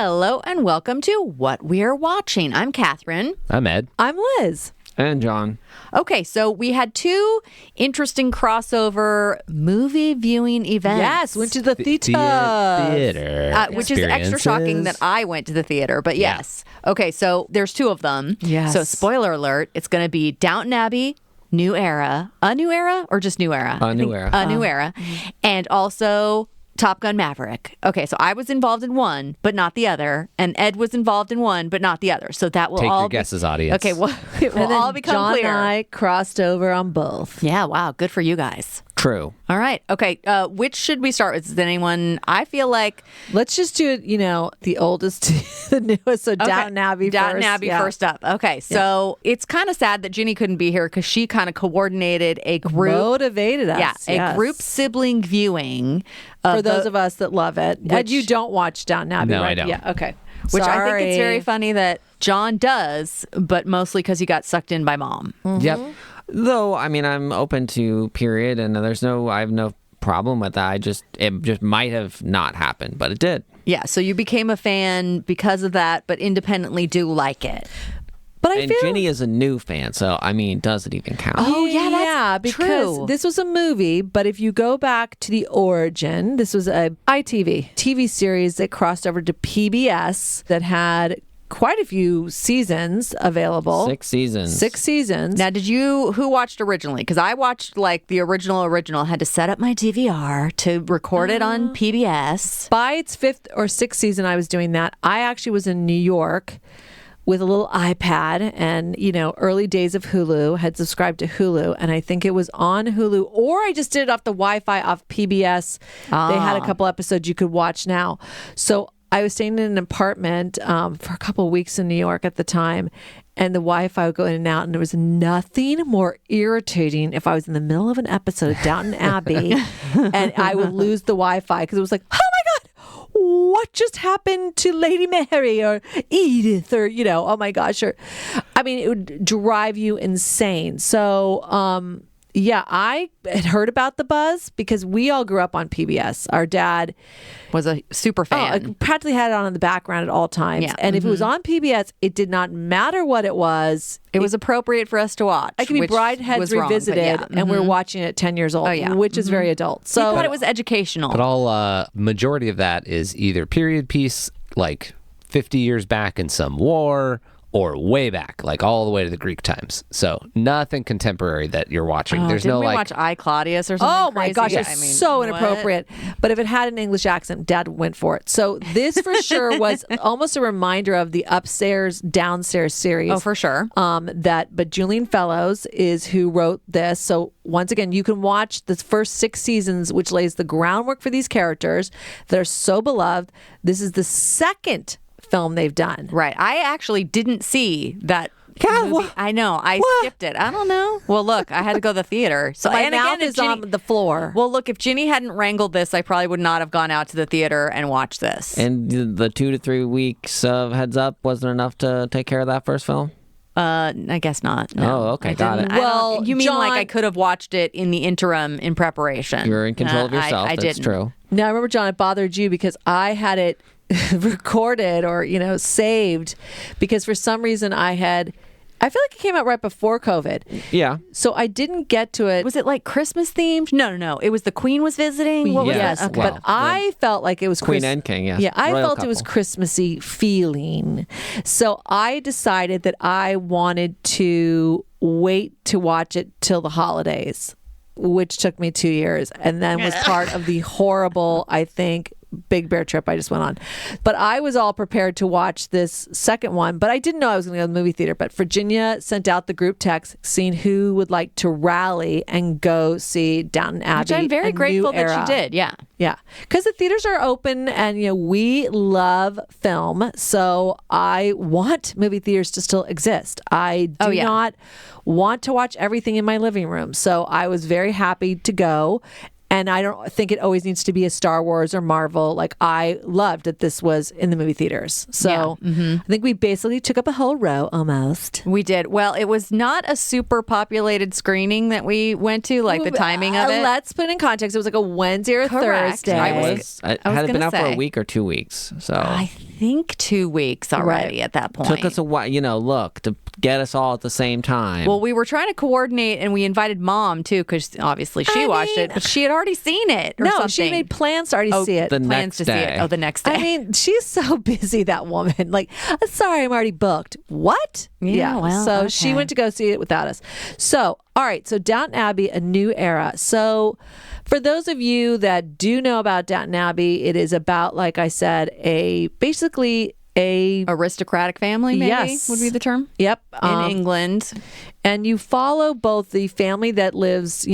Hello and welcome to What We're Watching. I'm Catherine. I'm Ed. I'm Liz. And John. Okay, so we had two interesting crossover movie viewing events. Yes, went to the theater. Which is extra shocking that I went to the theater, but yes. Yeah. Okay, so there's two of them. Yes. So spoiler alert, it's going to be Downton Abbey, New Era. A New Era or just New Era? A New Era. A New Era. And also Top Gun Maverick. Okay, so I was involved in one, but not the other. And Ed was involved in one, but not the other. So that will Take all your guesses, audience. Okay, well, it will all become John clear. and I crossed over on both. Yeah, wow, good for you guys. True. All right. Okay. Which should we start with? Is anyone? I feel like Let's just do it, the oldest to the newest. So Downton Abbey first. Downton Abbey first up. Okay. So it's kind of sad that Ginny couldn't be here because she kind of coordinated a group. Motivated us. Yeah. A group sibling viewing. For those of us that love it. Ed, you don't watch Downton Abbey, No, right? I don't. Yeah. Okay. Which I Sorry. think it's very funny that John does, but mostly because he got sucked in by Mom. Mm-hmm. Yep. Though, I mean, I'm open to period, and I have no problem with that. It just might have not happened, but it did. Yeah. So you became a fan because of that, but independently do like it. But I And feel Ginny is a new fan, so, I mean, does it even count? Oh, yeah, that's because true. this was a movie, but if you go back to the origin, this was a ITV TV series that crossed over to PBS that had quite a few seasons available. 6 seasons. 6 seasons. Now, who watched originally? Because I watched like the original, had to set up my DVR to record it on PBS. By its 5th or 6th season, I was doing that. I actually was in New York with a little iPad and, early days of Hulu, had subscribed to Hulu, and I think it was on Hulu, or I just did it off the Wi-Fi off PBS. They had a couple episodes you could watch now. So I was staying in an apartment for a couple of weeks in New York at the time, and the Wi-Fi would go in and out, and there was nothing more irritating if I was in the middle of an episode of Downton Abbey and I would lose the Wi-Fi because it was like, oh my God, what just happened to Lady Mary or Edith or, oh my gosh. Or, I mean, it would drive you insane. So, yeah, I had heard about the buzz because we all grew up on PBS. Our dad Was a super fan. practically had it on in the background at all times. Yeah. And if it was on PBS, it did not matter what it was. It was appropriate for us to watch. It could be which Brideheads was wrong, but Revisited, yeah. and we're watching it at 10 years old, which is very adult. We So thought it was educational. But all majority of that is either period piece, like 50 years back in some war, or way back, like all the way to the Greek times. So nothing contemporary that you're watching. There's Didn't no we like. watch I, Claudius or something oh my crazy? gosh, Yeah, it's so what? inappropriate. But if it had an English accent, Dad went for it. So this for sure was almost a reminder of the upstairs, downstairs series. Oh, for sure. But Julian Fellows is who wrote this. So once again, you can watch the first 6 seasons, which lays the groundwork for these characters that are so beloved. This is the second film they've done. Right. I actually didn't see that movie. what? I know. I skipped it. I don't know. Well, look, I had to go to the theater. So My and mouth again, if is on the floor. Well, look, if Ginny hadn't wrangled this, I probably would not have gone out to the theater and watched this. And the 2 to 3 weeks of heads up wasn't enough to take care of that first film? I guess not. No. Oh, okay, I got didn't- it. I don't- Well, you mean like John- I could have watched it in the interim in preparation? You're in control of yourself. I That's didn't. true. Now, I remember, John, it bothered you because I had it recorded or, saved because for some reason I feel like it came out right before COVID. Yeah. So I didn't get to it. Was it like Christmas themed? No. It was the Queen was visiting. What was Yes, it? Okay. but I felt like it was Queen and King, yes. Yeah, I Royal felt it was couple. Christmassy feeling. So I decided that I wanted to wait to watch it till the holidays, which took me 2 years, and then was part of the horrible, I think, Big Bear trip I just went on. But I was all prepared to watch this second one, but I didn't know I was going to go to the movie theater. But Virginia sent out the group text seeing who would like to rally and go see Downton Abbey. Which I'm very A grateful New that Era. she did. Yeah. Yeah, because the theaters are open and, we love film. So I want movie theaters to still exist. I do not want to watch everything in my living room. So I was very happy to go. And I don't think it always needs to be a Star Wars or Marvel. Like, I loved that this was in the movie theaters. So I think we basically took up a whole row almost. We did. Well, it was not a super populated screening that we went to, like the timing of it. Let's put it in context. It was like a Wednesday or Correct. Thursday. I was had it been gonna out for say. a week or 2 weeks. So I think 2 weeks already at that point. Took us a while, look, to get us all at the same time. Well, we were trying to coordinate, and we invited Mom too, because obviously she watched it, but she had already seen it. Or something. She made plans to already see it. The Plans next to day. see it. Oh, the next day. I mean, she's so busy, that woman. Like, sorry, I'm already booked. What? Yeah, well, so okay. she went to go see it without us. So, all right. So Downton Abbey, a new era. So for those of you that do know about Downton Abbey, it is about, like I said, basically a aristocratic family, maybe Yes. would be the term. Yep. In England. And you follow both the family that lives,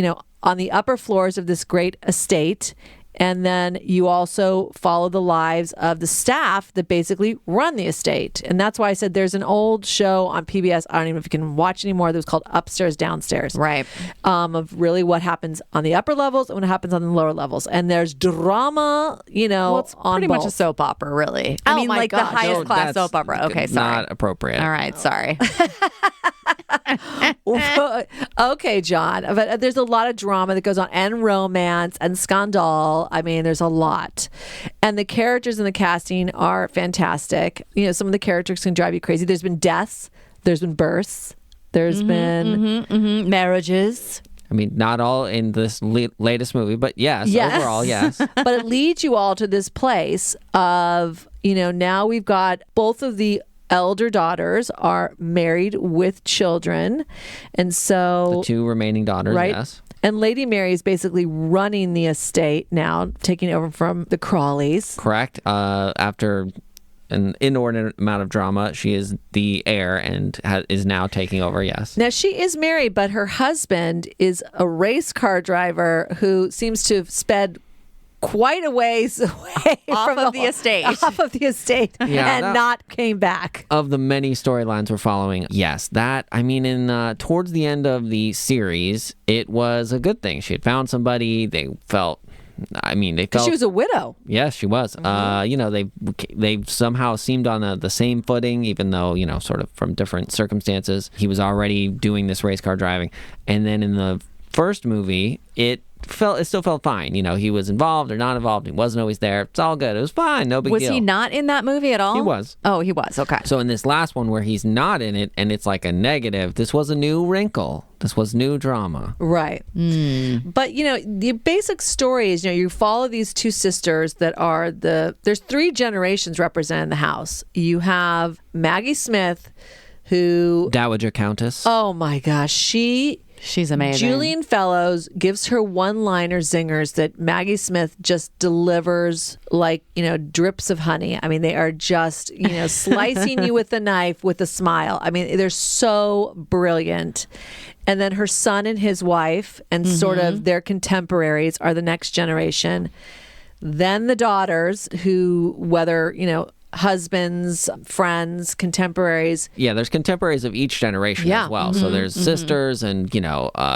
on the upper floors of this great estate. And then you also follow the lives of the staff that basically run the estate. And that's why I said there's an old show on PBS. I don't even know if you can watch anymore. That was called Upstairs, Downstairs. Right. Of really what happens on the upper levels and what happens on the lower levels. And there's drama, Well, it's on pretty much a both. soap opera, really. Oh I mean, my like gosh. the highest No, class that's soap opera. Okay, sorry. Not appropriate. All right, sorry. Okay, John. But there's a lot of drama that goes on, and romance and scandal. I mean, there's a lot. And the characters in the casting are fantastic. Some of the characters can drive you crazy. There's been deaths, there's been births, there's been Marriages. I mean, not all in this latest movie, but yes, overall, yes. But it leads you all to this place of, now we've got both of the elder daughters are married with children. And so The two remaining daughters, right? yes. And Lady Mary is basically running the estate now, taking over from the Crawleys. Correct. After an inordinate amount of drama, she is the heir and is now taking over, yes. Now, she is married, but her husband is a race car driver who seems to have sped quite a ways away Off from of the estate. off of the estate, Yeah, and not came back. Of the many storylines we're following, yes, that, I mean, towards the end of the series, it was a good thing. She had found somebody. They felt, She was a widow. Yes, she was. They somehow seemed on the same footing, even though, sort of from different circumstances. He was already doing this race car driving. And then in the first movie, it still felt fine. He was involved or not involved. He wasn't always there. It's all good. It was fine. No big deal. Was he not in that movie at all? He was. Oh, he was. Okay. So in this last one where he's not in it and it's like a negative, this was a new wrinkle. This was new drama. Right. But, the basic story is, you follow these two sisters that are there's 3 generations represented in the house. You have Maggie Smith, who, Dowager Countess. oh my gosh, She's amazing. Julian Fellows gives her one-liner zingers that Maggie Smith just delivers like, drips of honey. I mean, they are just, slicing you with a knife with a smile. I mean, they're so brilliant. And then her son and his wife and sort of their contemporaries are the next generation. Then the daughters who, whether, husbands, friends, contemporaries. Yeah, there's contemporaries of each generation Yeah. as well. So there's sisters and,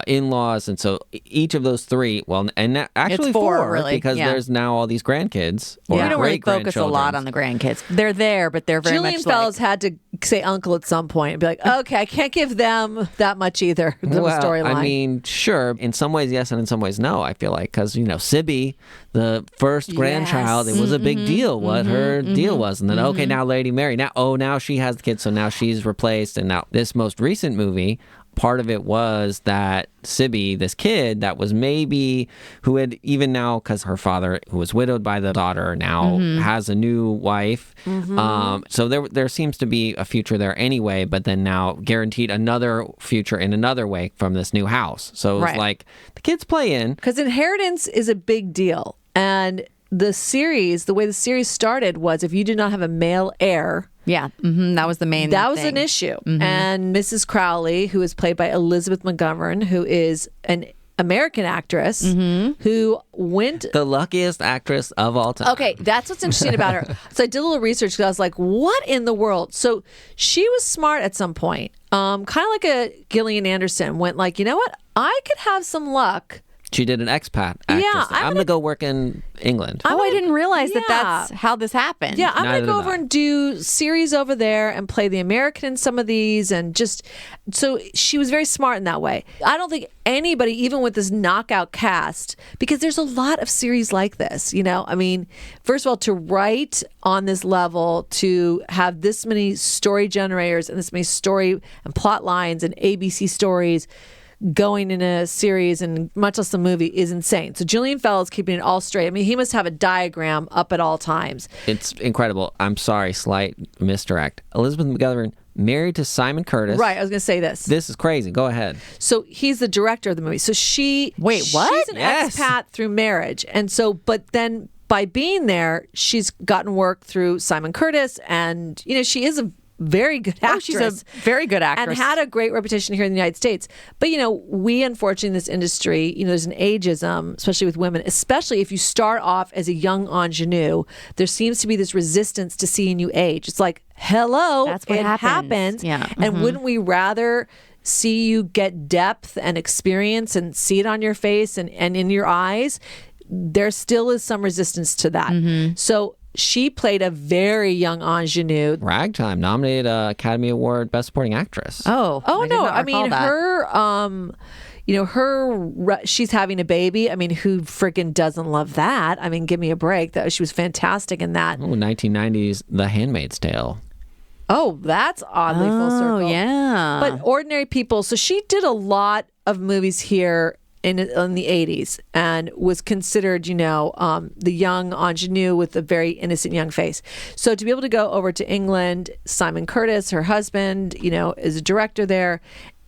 in-laws. And so each of those 3, actually It's 4, 4, really. because Yeah. there's now all these grandkids. Or We don't really focus a lot great-grandchildren. on the grandkids. They're there, but they're very Julian much Fellows had to say uncle at some point and be like, okay, I can't give them that much either, the storyline. I mean, sure. In some ways, yes, and in some ways, no, I feel like. Because, Sibby, the first grandchild, it was a big deal what her deal was. And then, okay, now Lady Mary. Now she has the kid, so now she's replaced. And now this most recent movie, part of it was that Sibby, this kid that was who had even now, because her father, who was widowed by the daughter, now has a new wife. So there seems to be a future there anyway, but then now guaranteed another future in another way from this new house. So it was Right. like the kids play in. Because inheritance is a big deal. And the way the series started was if you did not have a male heir, Yeah, that was the main that was thing. an issue. And Mrs. Crowley, who is played by Elizabeth McGovern, who is an American actress who went... The luckiest actress of all time. Okay, that's what's interesting about her. So I did a little research because I was like, what in the world? So she was smart at some point. Kind of like a Gillian Anderson went like, you know what? I could have some luck She did an expat actress. Yeah, I'm gonna go work in England. I didn't realize that Yeah. that's how this happened. Yeah, I'm Neither going to go did over I. and do series over there and play the American in some of these. And just so she was very smart in that way. I don't think anybody, even with this knockout cast, because there's a lot of series like this, you know? I mean, first of all, to write on this level, to have this many story generators and this many story and plot lines and ABC stories going in a series and much less a movie is insane. So Julian Fellowes keeping it all straight. I mean, he must have a diagram up at all times. It's incredible. I'm sorry, slight misdirect. Elizabeth McGovern married to Simon Curtis. Right, I was going to say this. This is crazy. Go ahead. So he's the director of the movie. So she's an Yes. expat through marriage. And so, but then by being there, she's gotten work through Simon Curtis. And, you know, she is a very good actress. She's a very good actress. And had a great reputation here in the United States. But, you know, we unfortunately in this industry, you know, there's an ageism, especially with women, especially if you start off as a young ingenue, there seems to be this resistance to seeing you age. It's like, hello, That's what it happens. Yeah. And wouldn't we rather see you get depth and experience and see it on your face and in your eyes? There still is some resistance to that. So she played a very young ingenue. Ragtime nominated Academy Award Best Supporting Actress. Oh did no! not I mean, recall that. her, you know, she's having a baby. I mean, who freaking doesn't love that? I mean, give me a break. She was fantastic in that. Oh, 1990s The Handmaid's Tale. Oh, that's oddly full circle. Oh yeah. But Ordinary People. So she did a lot of movies here in the 80s and was considered, you know, the young ingenue with a very innocent young face. So to be able to go over to England, Simon Curtis, her husband, you know, is a director there,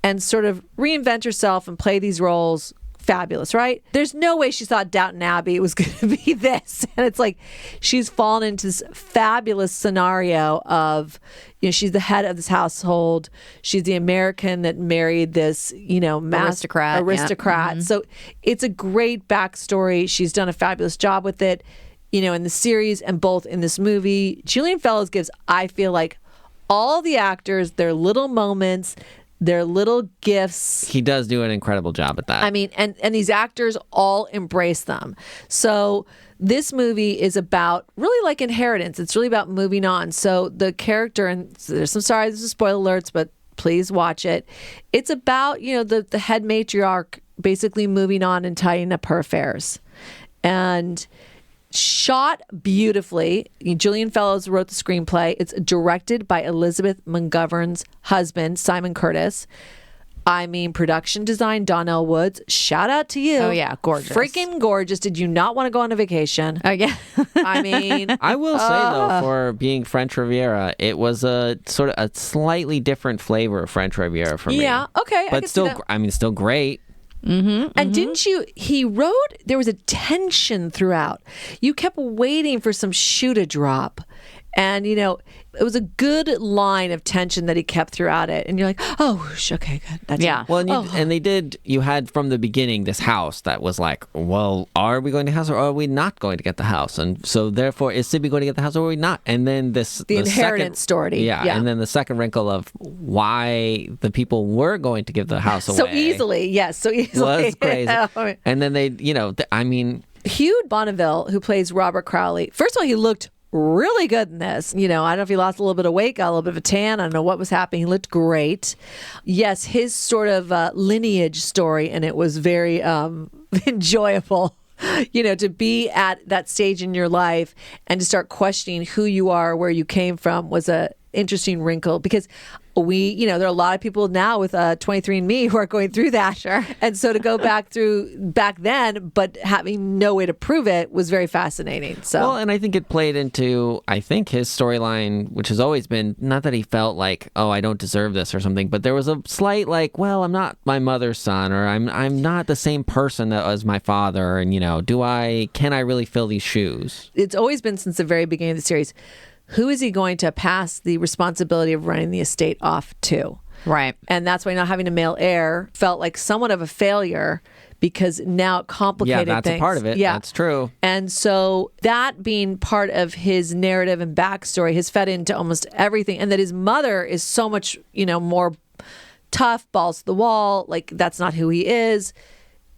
and sort of reinvent herself and play these roles. Fabulous, right? There's no way she thought Downton Abbey was going to be this. And it's like she's fallen into this fabulous scenario of, you know, she's the head of this household. She's the American that married this, you know, Aristocrat, yeah. So it's a great backstory. She's done a fabulous job with it, you know, in the series and both in this movie. Julian Fellowes gives, I feel like, all the actors their little moments, their little gifts. He does do an incredible job at that. I mean, and these actors all embrace them. So this movie is about really like inheritance. It's really about moving on. So the character, and there's some, sorry, this is spoiler alerts, but please watch it. It's about, you know, the head matriarch basically moving on and tidying up her affairs. And shot beautifully. Julian Fellowes wrote the screenplay. It's directed by Elizabeth McGovern's husband, Simon Curtis. I mean, production design, Donnell Woods. Shout out to you. Oh, yeah, gorgeous. Freaking gorgeous. Did you not want to go on a vacation? Oh yeah. I mean, I will say though, for being French Riviera, it was a sort of a slightly different flavor of French Riviera for me. yeah, okay. I But can still, see that. I mean, still great. And didn't you, he wrote, there was a tension throughout. You kept waiting for some shoe to drop. And, you know, it was a good line of tension that he kept throughout it. And you're like, oh, okay, good. That's Yeah. it. Well, and they did. You had from the beginning this house that was like, well, are we going to the house or are we not going to get the house? And so therefore, is Sibby going to get the house or are we not? And then the inheritance story. Yeah, Yeah. and then the second wrinkle of why the people were going to give the house away So easily. Yes, so easily. was crazy. And then they, you know, I mean, Hugh Bonneville, who plays Robert Crowley, first of all, he looked really good in this. You know, I don't know if he lost a little bit of weight, got a little bit of a tan. I don't know what was happening. He looked great. Yes, his sort of lineage story, and it was very enjoyable. You know, to be at that stage in your life and to start questioning who you are, where you came from, was a interesting wrinkle because you know, there are a lot of people now with 23andMe who are going through that. Sure. And so to go back then, but having no way to prove it was very fascinating. So, well, and I think it played into, I think, his storyline, which has always been, not that he felt like, oh, I don't deserve this or something, but there was a slight like, well, I'm not my mother's son, or I'm not the same person that was my father, and, you know, can I really fill these shoes? it's always been since the very beginning of the series, who is he going to pass the responsibility of running the estate off to? Right. And that's why not having a male heir felt like somewhat of a failure because now it complicated Yeah, that's things. a part of it. Yeah. That's true. And so that being part of his narrative and backstory has fed into almost everything. And that his mother is so much, you know, more tough, balls to the wall. Like, that's not who he is.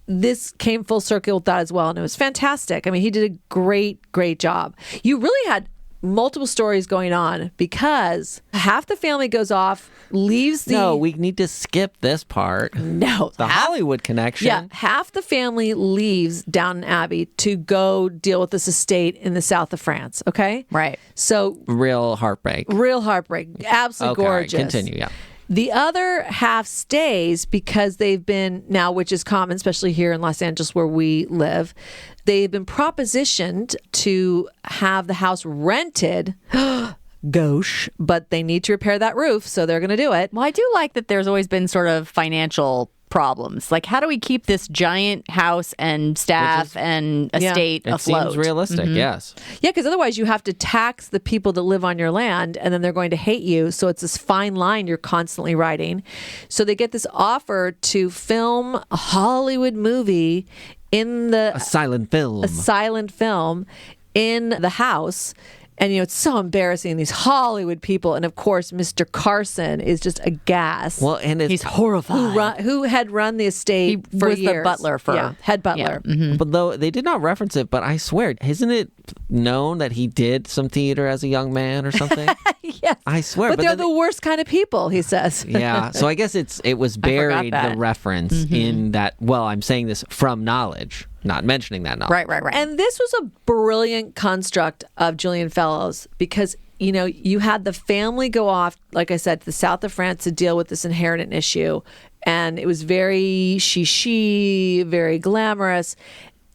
this came full circle with that as well, and it was fantastic. I mean, he did a great job. You really had multiple stories going on because half the family goes off, leaves the... No, we need to skip this part. No. The Hollywood connection. Yeah, half the family leaves Downton Abbey to go deal with this estate in the south of France, okay? Right. So... Real heartbreak. Absolutely Okay, gorgeous. continue, yeah. The other half stays because they've been, now, which is common, especially here in Los Angeles where we live, they've been propositioned to have the house rented. Gauche, but they need to repair that roof, so they're going to do it. Well, I do like that there's always been sort of financial problems. Like, how do we keep this giant house and staff and estate It afloat? seems realistic, yes. Yeah, because otherwise you have to tax the people that live on your land, and then they're going to hate you. So it's this fine line you're constantly riding. So they get this offer to film a Hollywood movie in the A silent film in the house. And, it's so embarrassing, these Hollywood people. And, of course, Mr. Carson is just aghast. Well, and He's horrified. Who had run the estate He for was years. the butler for... Yeah, head butler. Yeah. But though they did not reference it, but I swear, isn't it known that he did some theater as a young man or something? Yes. I swear. But they're then the worst kind of people, he says. yeah. So I guess it was buried, that. the reference in that, well, I'm saying this from knowledge, not mentioning that knowledge. Right. And this was a brilliant construct of Julian Fellowes because, you had the family go off, like I said, to the south of France to deal with this inheritance issue. And it was very she, very glamorous.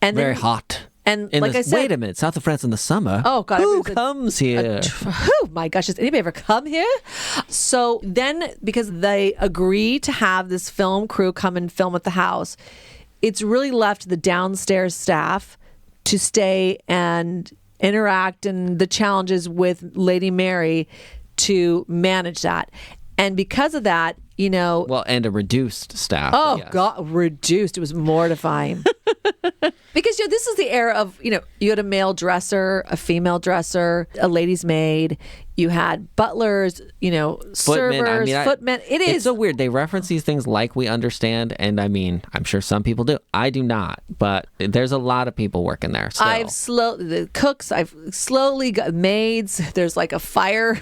And Very then, hot. And like I said... Wait a minute, south of France in the summer? Oh, God. Who comes here? Oh, my gosh. Has anybody ever come here? So then, because they agree to have this film crew come and film at the house, it's really left to the downstairs staff to stay and interact and the challenges with Lady Mary to manage that. And because of that, Well, and a reduced staff. oh, yes. God, reduced. It was mortifying. Because this is the era of, you had a male dresser, a female dresser, a lady's maid. You had butlers, servers, footmen. It's so weird. They reference these things like we understand. And I mean, I'm sure some people do. I do not. But there's a lot of people working there. So. The cooks, I've slowly got maids. There's like a fire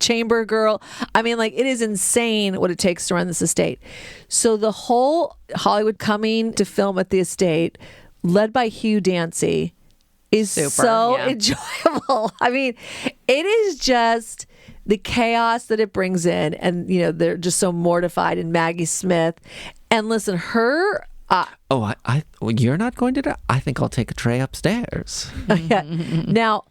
chamber girl. I mean, like, it is insane what it takes to run this estate. So the whole Hollywood coming to film at the estate, led by Hugh Dancy, is so enjoyable. I mean, it is just the chaos that it brings in. And, they're just so mortified. And Maggie Smith. And listen, her... You're not going to... I think I'll take a tray upstairs. Yeah. Now,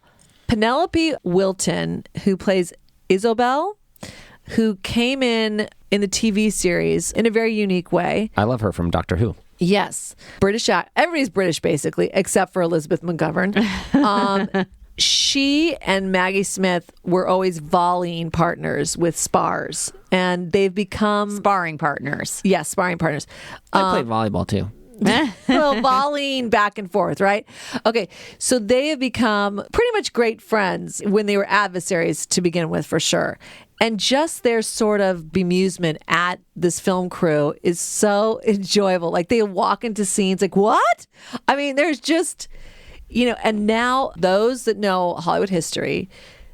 Penelope Wilton, who plays Isobel, who came in the TV series in a very unique way. I love her from Doctor Who. Yes. Everybody's British, basically, except for Elizabeth McGovern. She and Maggie Smith were always volleying partners with spars, and they've become... Sparring partners. Yes, sparring partners. I played volleyball, too. Well, volleying back and forth, right? Okay, so they have become pretty much great friends when they were adversaries to begin with, for sure. And just their sort of bemusement at this film crew is so enjoyable. Like, they walk into scenes like, what? I mean, there's just, and now those that know Hollywood history,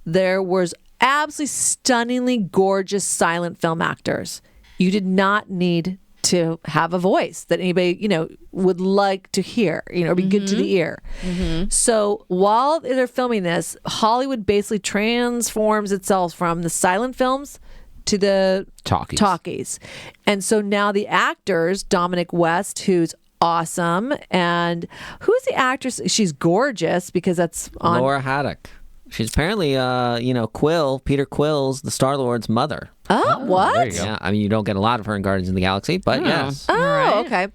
there was absolutely stunningly gorgeous silent film actors. You did not need to have a voice that anybody, would like to hear, or be good to the ear. Mm-hmm. So while they're filming this, Hollywood basically transforms itself from the silent films to the talkies. And so now the actors, Dominic West, who's awesome, and who's the actress? She's gorgeous because that's on... Laura Haddock. She's apparently, Peter Quill's, the Star-Lord's mother. Oh, what? There you go. Yeah, I mean, you don't get a lot of her in Guardians of the Galaxy, but yes. Oh, okay.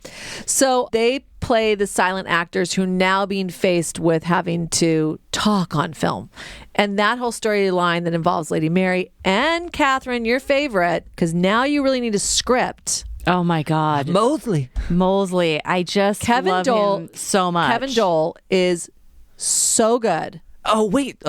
So they play the silent actors who are now being faced with having to talk on film. And that whole storyline that involves Lady Mary and Catherine, your favorite, because now you really need a script. Oh, my God. Mosley. I just love him so much. Kevin Dole is so good. Oh, wait.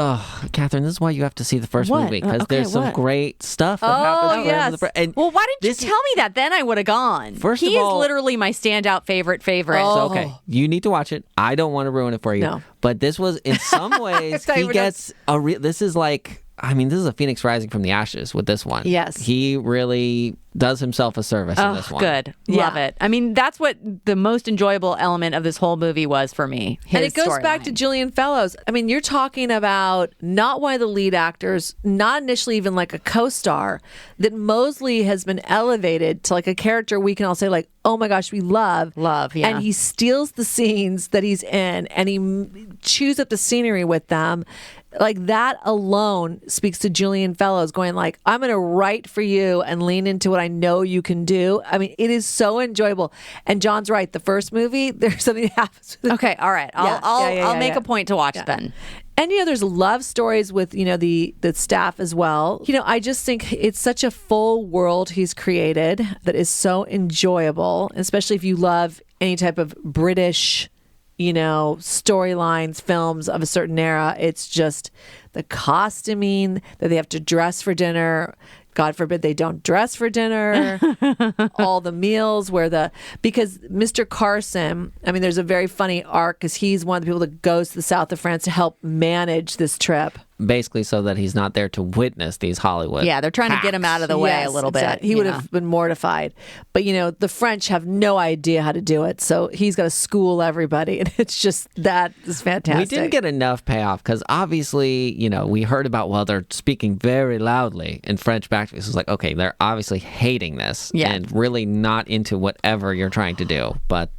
Catherine, this is why you have to see the first What? movie, because Okay, there's some what? great stuff that happens for him in the yes. and Well, why didn't you this- tell me that? Then I would have gone. First he of all- is literally my standout favorite. Oh. So, okay, you need to watch it. I don't want to ruin it for you. No. But this was, in some ways, thought you he were gets this is like, I mean, this is a phoenix rising from the ashes with this one. Yes. He really does himself a service in Oh, this one. good. Yeah. Love it. I mean, that's what the most enjoyable element of this whole movie was for me. And his it goes back to storyline. Julian Fellows. I mean, you're talking about not one of the lead actors, not initially even like a co-star, that Mosley has been elevated to like a character we can all say like, oh my gosh, we love. Love, yeah. And he steals the scenes that he's in and he chews up the scenery with them. Like that alone speaks to Julian Fellows going like, I'm going to write for you and lean into what I know you can do. I mean, it is so enjoyable. And John's right. The first movie, there's something that happens with Okay, all right. I'll make a point to watch it then. and, there's love stories with, the staff as well. I just think it's such a full world he's created that is so enjoyable, especially if you love any type of British, storylines, films of a certain era. It's just the costuming that they have to dress for dinner. God forbid they don't dress for dinner. All the meals because Mr. Carson, I mean, there's a very funny arc because he's one of the people that goes to the south of France to help manage this trip. Basically so that he's not there to witness these Hollywood Yeah, they're trying to get him out of the way a little bit. He would have been mortified. But, the French have no idea how to do it. So he's got to school everybody. And it's just, that is fantastic. We didn't get enough payoff because obviously, we heard about, well, they're speaking very loudly in French back to us. It's like, okay, they're obviously hating this and really not into whatever you're trying to do. But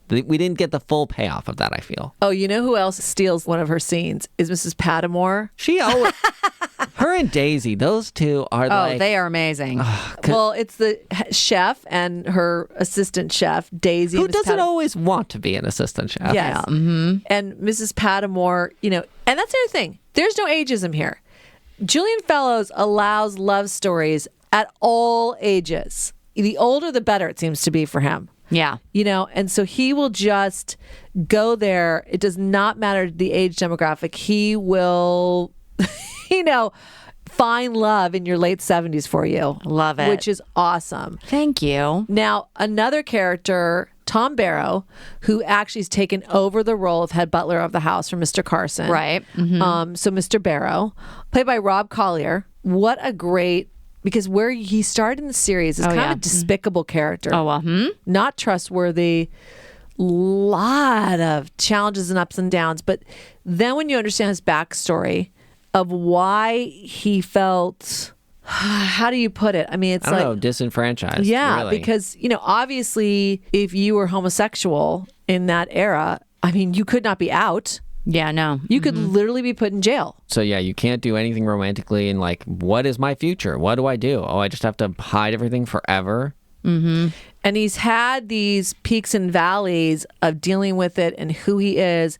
we didn't get the full payoff of that, I feel. Oh, you know who else steals one of her scenes is Mrs. Pattimore. She always, her and Daisy, those two are like. Oh, they are amazing. Well, it's the chef and her assistant chef, Daisy. Who and Miss doesn't always want to be an assistant chef? Yes. Yeah, mm-hmm. And Mrs. Pattimore, and that's the other thing. There's no ageism here. Julian Fellows allows love stories at all ages. The older, the better, it seems to be for him. Yeah. And so he will just go there. It does not matter the age demographic. He will, find love in your late 70s for you. Love it. Which is awesome. Thank you. Now, another character, Tom Barrow, who actually has taken over the role of head butler of the house from Mr. Carson. Right. Mm-hmm. So Mr. Barrow, played by Rob Collier. What a great... Because where he started in the series is kind of a despicable character. Oh, well, Not trustworthy. Lot of challenges and ups and downs. But then when you understand his backstory of why he felt... How do you put it? I mean, it's I don't know, disenfranchised. Yeah, really. because, obviously, if you were homosexual in that era, I mean, you could not be out. Yeah, no. You could literally be put in jail. So yeah, you can't do anything romantically and like, what is my future? What do I do? Oh, I just have to hide everything forever? And he's had these peaks and valleys of dealing with it and who he is.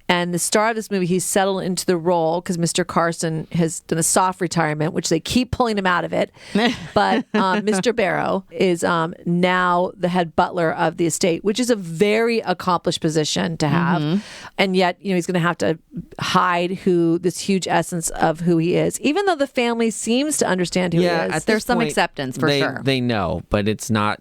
And the star of this movie, he's settled into the role because Mr. Carson has done a soft retirement, which they keep pulling him out of it. But Mr. Barrow is now the head butler of the estate, which is a very accomplished position to have. And yet, he's going to have to hide this huge essence of who he is, even though the family seems to understand who he is. There's some acceptance for sure. They know, but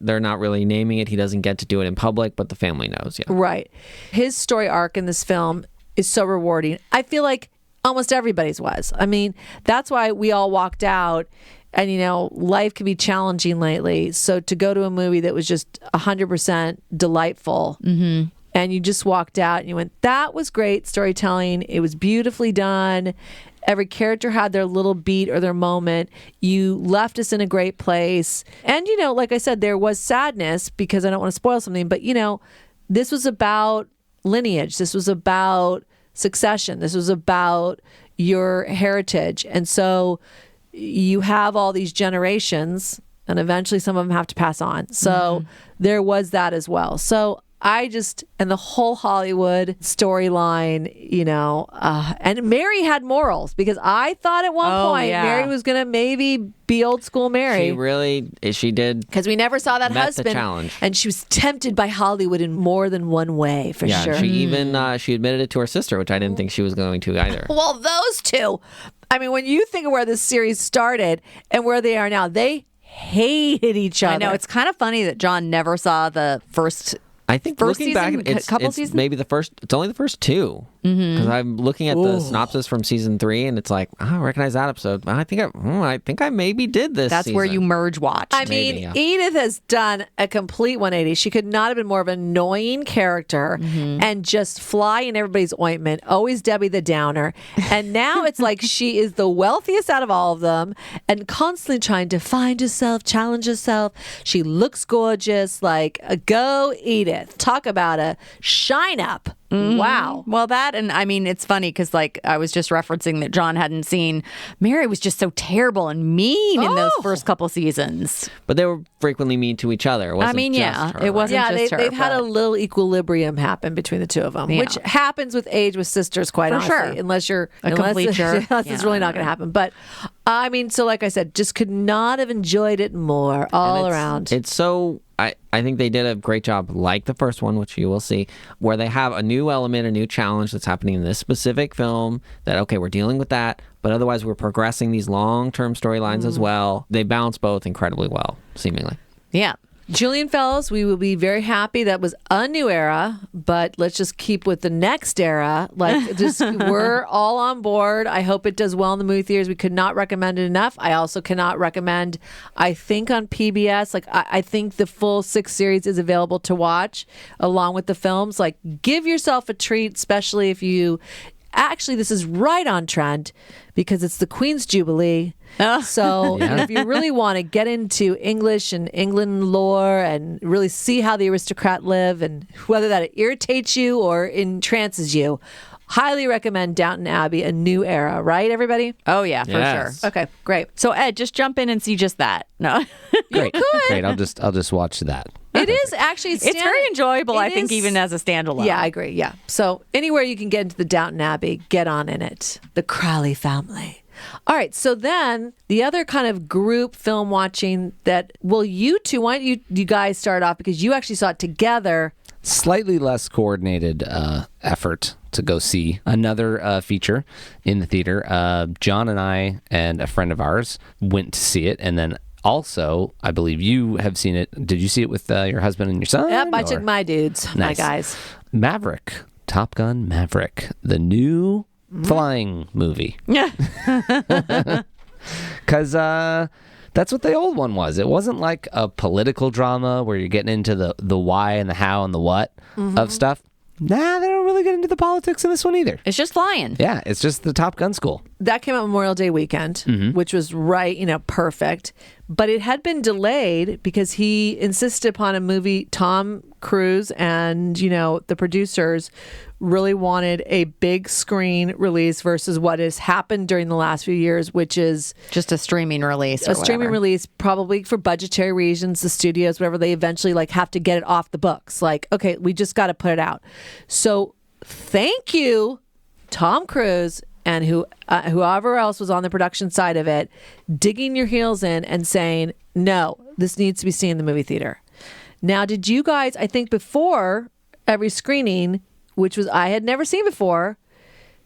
they're not really naming it. He doesn't get to do it in public, but the family knows. Yeah. Right. His story arc in this film is so rewarding. I feel like almost everybody's was. I mean, that's why we all walked out and, life can be challenging lately. So to go to a movie that was just 100% delightful and you just walked out and you went, that was great storytelling. It was beautifully done. Every character had their little beat or their moment. You left us in a great place. And, like I said, there was sadness because I don't want to spoil something, but, this was about lineage. This was about succession. This was about your heritage. And so you have all these generations and eventually some of them have to pass on. So there was that as well. So and the whole Hollywood storyline, and Mary had morals because I thought at one point Mary was going to maybe be old school Mary. She did. Because we never saw that met husband. the challenge. And she was tempted by Hollywood in more than one way, for sure. She even, she admitted it to her sister, which I didn't think she was going to either. Well, those two. I mean, when you think of where this series started and where they are now, they hated each other. I know. It's kind of funny that John never saw the first. I think First looking season, back, it's seasons? maybe the first. It's only the first two because I'm looking at the synopsis from season 3, and it's like I recognize that episode. I think I maybe did this. That's where season. you merge watch. I mean, Edith has done a complete 180. She could not have been more of an annoying character and just fly in everybody's ointment. Always Debbie the Downer. And now it's like she is the wealthiest out of all of them and constantly trying to find herself, challenge herself. She looks gorgeous. Like, go Edith. Talk about a shine up. Wow. Well, that, and I mean, it's funny because, like, I was just referencing that John hadn't seen. Mary was just so terrible and mean in those first couple seasons. But they were frequently mean to each other. It wasn't just her, it wasn't Yeah, just her. they've had a little equilibrium happen between the two of them, which happens with age with sisters, quite For honestly. sure. Unless you're complete jerk. unless it's really not going to happen. But I mean, so like I said, just could not have enjoyed it more all around. It's so. I think they did a great job, like the first one, which you will see, where they have a new element, a new challenge that's happening in this specific film that, okay, we're dealing with that, but otherwise we're progressing these long-term storylines as well. They balance both incredibly well, seemingly. Yeah. Julian Fellows, we will be very happy. That was a new era, but let's just keep with the next era. Like, just we're all on board. I hope it does well in the movie theaters. We could not recommend it enough. I also cannot recommend, I think on PBS, like I think the full 6 series is available to watch along with the films. Like, give yourself a treat, especially if you... Actually, this is right on trend because it's the Queen's Jubilee. So if you really want to get into English and England lore and really see how the aristocrat live and whether that irritates you or entrances you, highly recommend Downton Abbey, A New Era. Right, everybody? Oh, yeah, for sure. Okay, great. So, Ed, just jump in and see just that. No. Great. Great. I'll just watch that. It is actually... It's very enjoyable, I think, even as a standalone. Yeah, I agree. Yeah. So anywhere you can get into the Downton Abbey, get on in it. The Crowley family. All right. So then the other kind of group film watching that, well, you two, why don't you guys start off because you actually saw it together. Slightly less coordinated effort to go see another feature in the theater. John and I and a friend of ours went to see it, and then also, I believe you have seen it. Did you see it with your husband and your son? Yep, I took my dudes, my Nice. guys. Maverick, Top Gun Maverick, the new flying movie. Yeah. Because that's what the old one was. It wasn't like a political drama where you're getting into the why and the how and the what of stuff. Nah, they don't really get into the politics in this one either. It's just flying. Yeah, it's just the Top Gun school. That came out Memorial Day weekend, which was right, perfect. But it had been delayed because he insisted upon a movie. Tom Cruise and, the producers really wanted a big screen release versus what has happened during the last few years, which is Just a streaming release. a streaming release, probably for budgetary reasons. The studios, whatever, they eventually have to get it off the books. Like, okay, we just got to put it out. So thank you, Tom Cruise and whoever else was on the production side of it, digging your heels in and saying, no, this needs to be seen in the movie theater. Now, did you guys, I think before every screening, which was I had never seen before,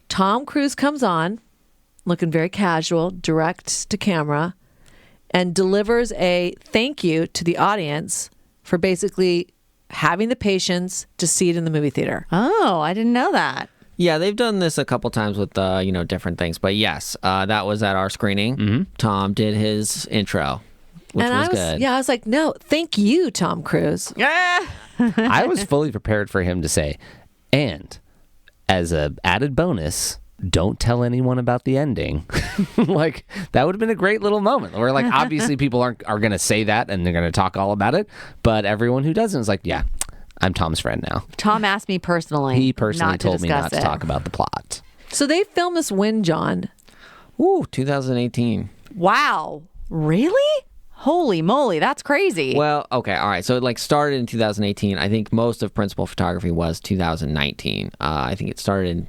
Tom Cruise comes on, looking very casual, direct to camera, and delivers a thank you to the audience for basically having the patience to see it in the movie theater. Oh, I didn't know that. Yeah, they've done this a couple times with different things. But yes, that was at our screening. Tom did his intro, which And was good. Yeah, I was like, no, thank you, Tom Cruise. Yeah. I was fully prepared for him to say, and as a added bonus, don't tell anyone about the ending. Like, that would have been a great little moment where, like, obviously people are going to say that and they're going to talk all about it. But everyone who doesn't is like, yeah, I'm Tom's friend now. Tom asked me personally. He personally not to told me not to discuss it. talk about the plot. So they filmed this when, John? Ooh, 2018. Wow. Really? Holy moly, that's crazy. Well, okay, all right. So it started in 2018. I think most of principal photography was 2019. I think it started in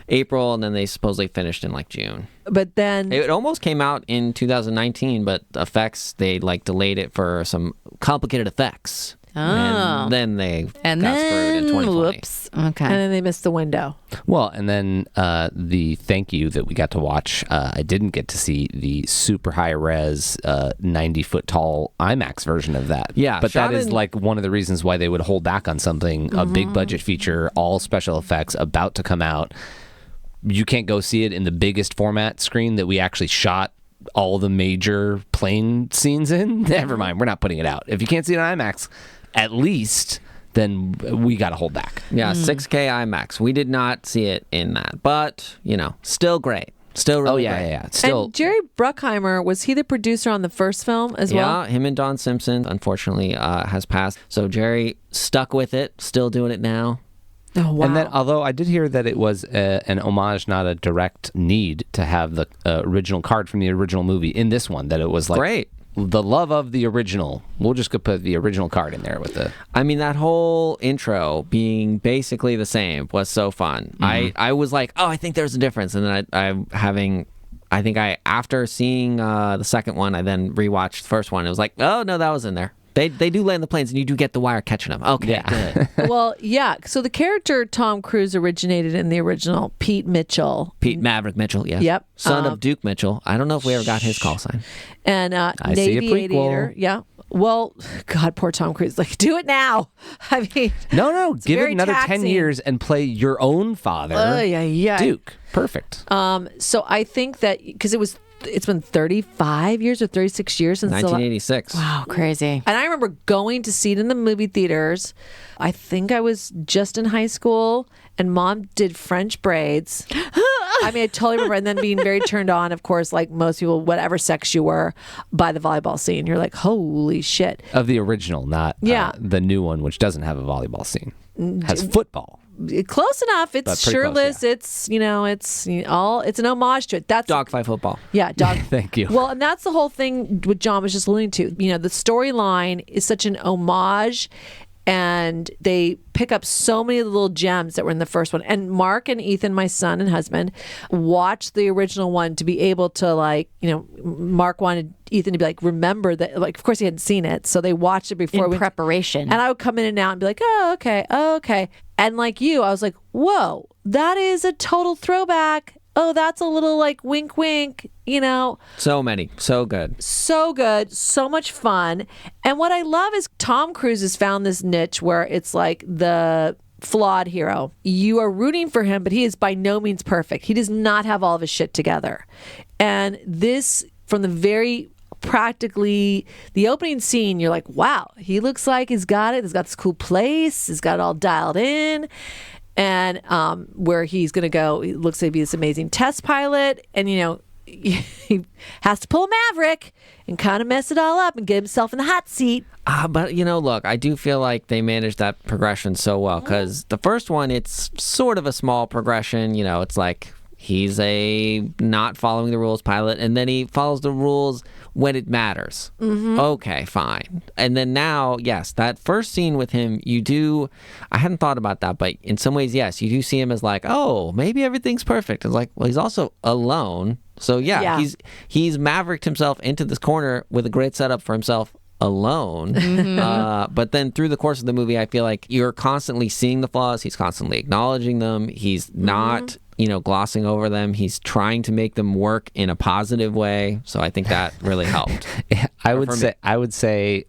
April, and then they supposedly finished in June. But then It almost came out in 2019, but effects, they delayed it for some complicated effects. And then they got screwed in 2020. Whoops. Okay. and then they missed the window. Well, and then the thank you that we got to watch, I didn't get to see the super high res 90-foot tall IMAX version of that. Yeah, but shot that is in- one of the reasons why they would hold back on something, a big budget feature, all special effects about to come out. You can't go see it in the biggest format screen that we actually shot all the major plane scenes in. Never mind, we're not putting it out. If you can't see it on IMAX, at least, then we got to hold back. Yeah, 6K IMAX. We did not see it in that, but still great. Still really great. Yeah. Still, And Jerry Bruckheimer, was he the producer on the first film as well? Yeah, him and Don Simpson, unfortunately, has passed. So Jerry stuck with it, still doing it now. Oh, wow. And then, although I did hear that it was an homage, not a direct need to have the original card from the original movie in this one, that it was Great. the love of the original. We'll just go put the original card in there with the... I mean, that whole intro being basically the same was so fun. I was like, oh, I think there's a difference. And then after seeing the second one, I then rewatched the first one. It was like, oh, no, that was in there. They do land the planes, and you do get the wire catching them. Okay, good. Well, yeah. So the character Tom Cruise originated in the original, Pete Mitchell. Pete Maverick Mitchell, yes. Yep. Son of Duke Mitchell. I don't know if we ever got his call sign. And see a Navy prequel. aviator. Yeah. Well, God, poor Tom Cruise. Do it now. I mean, No, give it very another 10 taxing. years and play your own father, yeah. Duke. Perfect. So I think that because it's been 35 years or 36 years since 1986. Wow, crazy. And I remember going to see it in the movie theaters. I think I was just in high school, and Mom did French braids. I mean, I totally remember. And then being very turned on, of course, like most people, whatever sex you were, by the volleyball scene. You're like, holy shit. Of the original, not Yeah. the new one, which doesn't have a volleyball scene. Has football. Close enough. It's But pretty close, shirtless. yeah. It's it's an homage to it. That's Dogfight football. Yeah, dog. Thank you. Well, and that's the whole thing what John was just alluding to. The storyline is such an homage, and they pick up so many of the little gems that were in the first one. And Mark and Ethan, my son and husband, watched the original one to be able to Mark wanted Ethan to be remember that, of course he hadn't seen it, so they watched it before In we preparation. and I would come in and out and be like, oh, okay. And like you, I was like, whoa, that is a total throwback. Oh, that's a little wink, wink, So many. So good. So good, so much fun. And what I love is Tom Cruise has found this niche where it's like the flawed hero. You are rooting for him, but he is by no means perfect. He does not have all of his shit together. And this, from the very practically the opening scene, you're like, wow, he looks like he's got it. He's got this cool place. He's got it all dialed in. And where he's going to go, he looks like he'd be this amazing test pilot. And, he has to pull a Maverick and kind of mess it all up and get himself in the hot seat. But, look, I do feel like they managed that progression so well, because the first one, it's sort of a small progression. It's like he's a not following the rules pilot, and then he follows the rules when it matters. Okay, fine. And then now, yes, that first scene with him, I hadn't thought about that, but in some ways, yes, you do see him as oh, maybe everything's perfect. It's like, well, he's also alone. So yeah. He's mavericked himself into this corner with a great setup for himself alone. But then through the course of the movie, I feel like you're constantly seeing the flaws. He's constantly acknowledging them. He's not glossing over them. He's trying to make them work in a positive way. So I think that really helped. I would say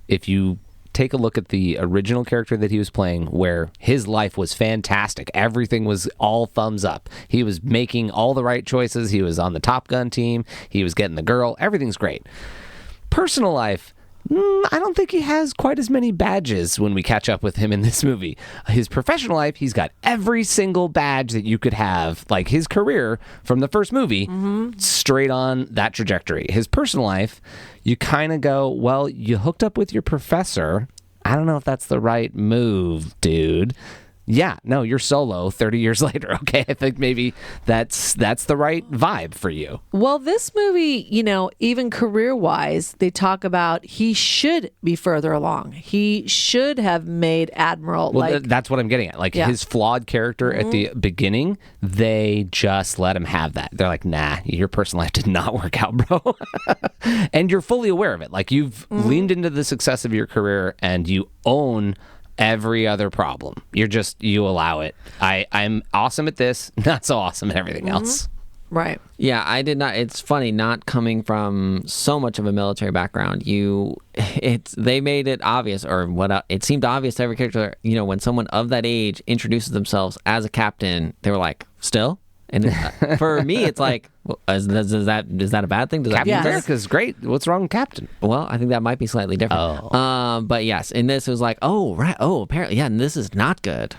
if you take a look at the original character that he was playing, where his life was fantastic, everything was all thumbs up. He was making all the right choices. He was on the Top Gun team. He was getting the girl. Everything's great. Personal life, I don't think he has quite as many badges when we catch up with him in this movie. His professional life, he's got every single badge that you could have. Like his career from the first movie, straight on that trajectory. His personal life, you kind of go, well, you hooked up with your professor. I don't know if that's the right move, dude. yeah, no, you're solo 30 years later. Okay, I think maybe that's the right vibe for you. Well, this movie, you know, even career-wise, they talk about he should be further along. He should have made Admiral. Well, that's what I'm getting at. Like his flawed character at the beginning, they just let him have that. They're like, nah, your personal life did not work out, bro. And you're fully aware of it. Like you've leaned into the success of your career and you own every other problem. You allow it. I'm awesome at this, not so awesome at everything else. Right. Yeah, I did not. It's funny not coming from so much of a military background. They made it obvious, or it seemed obvious to every character. You know, when someone of that age introduces themselves as a captain, they were like, "Still." And for me, it's like, well, is that a bad thing? Does Captain Yes. America's great. What's wrong with Captain? Well, I think that might be slightly different. But yes, in this it was like, oh right, oh apparently, yeah, and this is not good.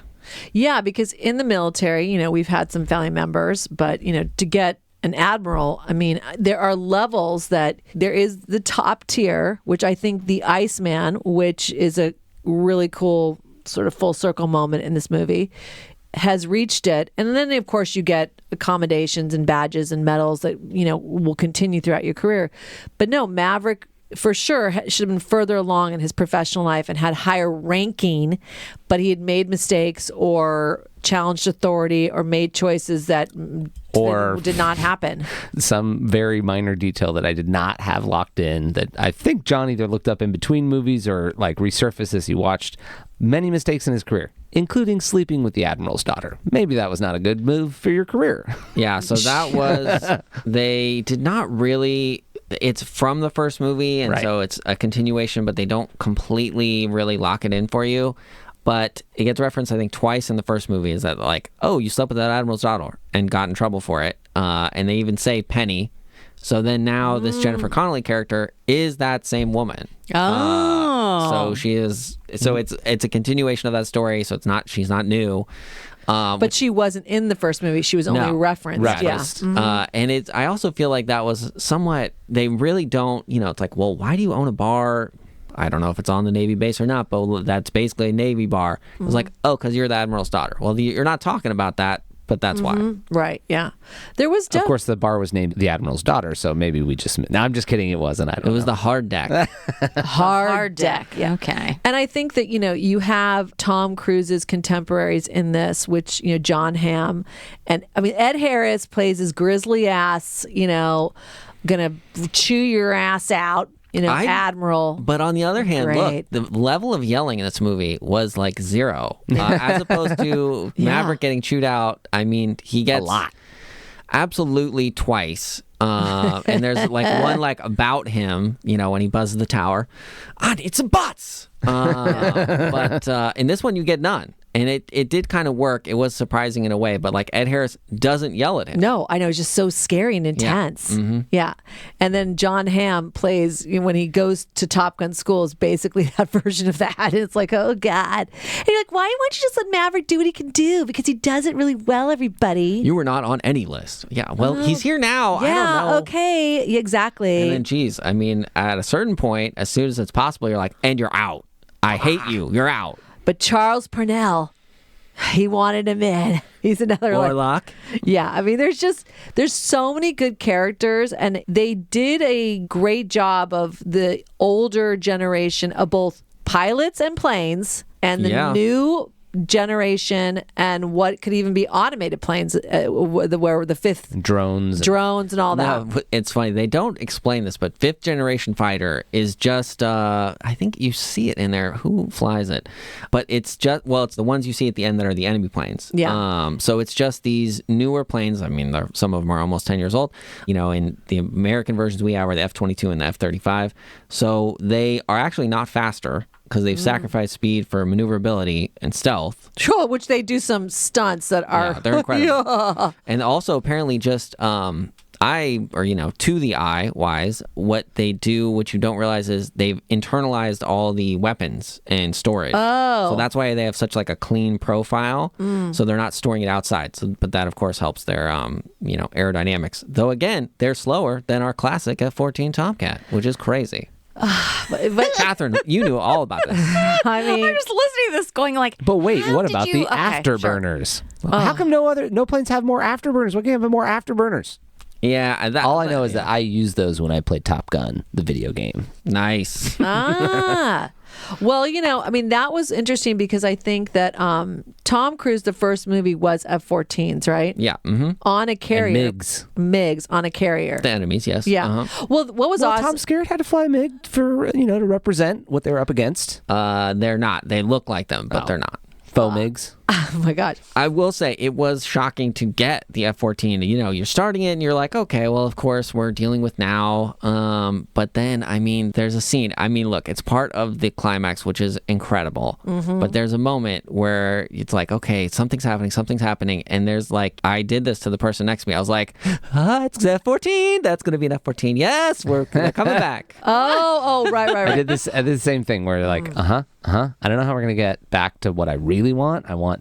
Yeah, because in the military, you know, we've had some family members, but, you know, to get an admiral, I mean, there are levels that there is the top tier, which I think the Iceman, which is a really cool sort of full circle moment in this movie, has reached it. And then, of course, you get accommodations and badges and medals that, you know, will continue throughout your career. But no, Maverick for sure should have been further along in his professional life and had higher ranking, but he had made mistakes or challenged authority or made choices that did not happen. Some very minor detail that I did not have locked in that I think John either looked up in between movies or like resurfaced as he watched. Many mistakes in his career, including sleeping with the Admiral's daughter. Maybe that was not a good move for your career. Yeah, so that was, they did not really, it's from the first movie, and so it's a continuation, but they don't completely really lock it in for you. But it gets referenced, I think, twice in the first movie, is that like, oh, you slept with that Admiral's daughter and got in trouble for it. And they even say Penny. So then now this Jennifer Connelly character is that same woman. So she is. So it's a continuation of that story. So she's not new. But she wasn't in the first movie. She was only referenced. Yeah. And I also feel like that was somewhat, they really don't, you know, it's like, well, why do you own a bar? I don't know if it's on the Navy base or not, but that's basically a Navy bar. It was like, oh, because you're the Admiral's daughter. Well, you're not talking about that, but that's why. Right, yeah. There was of course, the bar was named the Admiral's daughter, so maybe we just... No, I'm just kidding. It wasn't. It was the hard deck. Hard deck. Yeah. Okay. And I think that, you know, you have Tom Cruise's contemporaries in this, which, you know, John Hamm. And, I mean, Ed Harris plays his grizzly ass, you know, gonna chew your ass out. You know, Admiral. But on the other hand, look, the level of yelling in this movie was like zero. As opposed to Maverick getting chewed out. I mean, he gets... A lot. Absolutely twice. And there's like one like about him, you know, when he buzzes the tower. I need some butts. But in this one, you get none. And it did kind of work. It was surprising in a way, but like Ed Harris doesn't yell at him. No, I know. It's just so scary and intense. Yeah. And then John Hamm plays, you know, when he goes to Top Gun school, is basically that version of that. And it's like, oh, God. And you're like, why don't you just let Maverick do what he can do? Because he does it really well, everybody. You were not on any list. Yeah. Well, he's here now. Yeah. I don't know. Okay. Yeah, exactly. And then, geez, I mean, at a certain point, as soon as it's possible, you're like, and you're out. I hate you. You're out. But Charles Purnell, he wanted him in. He's another Warlock. Yeah, I mean, there's so many good characters, and they did a great job of the older generation of both pilots and planes, and the new generation, and what could even be automated planes, where the fifth drones and all that. No, it's funny, they don't explain this, but fifth generation fighter is just I think you see it in there. Who flies it? But it's just, well, it's the ones you see at the end that are the enemy planes. Yeah. So it's just these newer planes. I mean, some of them are almost 10 years old. You know, in the American versions we have are the F-22 and the F-35. So they are actually not faster, because they've sacrificed speed for maneuverability and stealth. Sure, which they do some stunts that are... Yeah, they're incredible. And also, apparently, just to the eye wise, what they do, what you don't realize is they've internalized all the weapons and storage. Oh. So that's why they have such like a clean profile. So they're not storing it outside. So, but that, of course, helps their, aerodynamics. Though, again, they're slower than our classic F-14 Tomcat, which is crazy. But Catherine, you knew all about this. I mean, I'm just listening to this going like, But wait, how what did about you- the okay, sure. afterburners? How come no planes have more afterburners? What can have more afterburners? Yeah, All I know is that I use those when I play Top Gun, the video game. nice. Well, I mean, that was interesting because I think that Tom Cruise, the first movie was F-14s, right? Yeah. Mm-hmm. On a carrier. MiGs on a carrier. The enemies, yes. Yeah. Uh-huh. Well, what was awesome? Tom Skerritt had to fly a MiG for to represent what they were up against. They're not. They look like them, but they're not. Faux MiGs. Oh my gosh. I will say it was shocking to get the F-14. You're starting it and you're like, okay, well, of course we're dealing with now. But then, I mean, there's a scene. I mean, look, it's part of the climax, which is incredible. Mm-hmm. But there's a moment where it's like, okay, something's happening. And there's like, I did this to the person next to me. I was like, it's F-14. That's going to be an F-14. Yes, we're coming back. Right. I did the same thing where they're like, I don't know how we're going to get back to what I really want. I want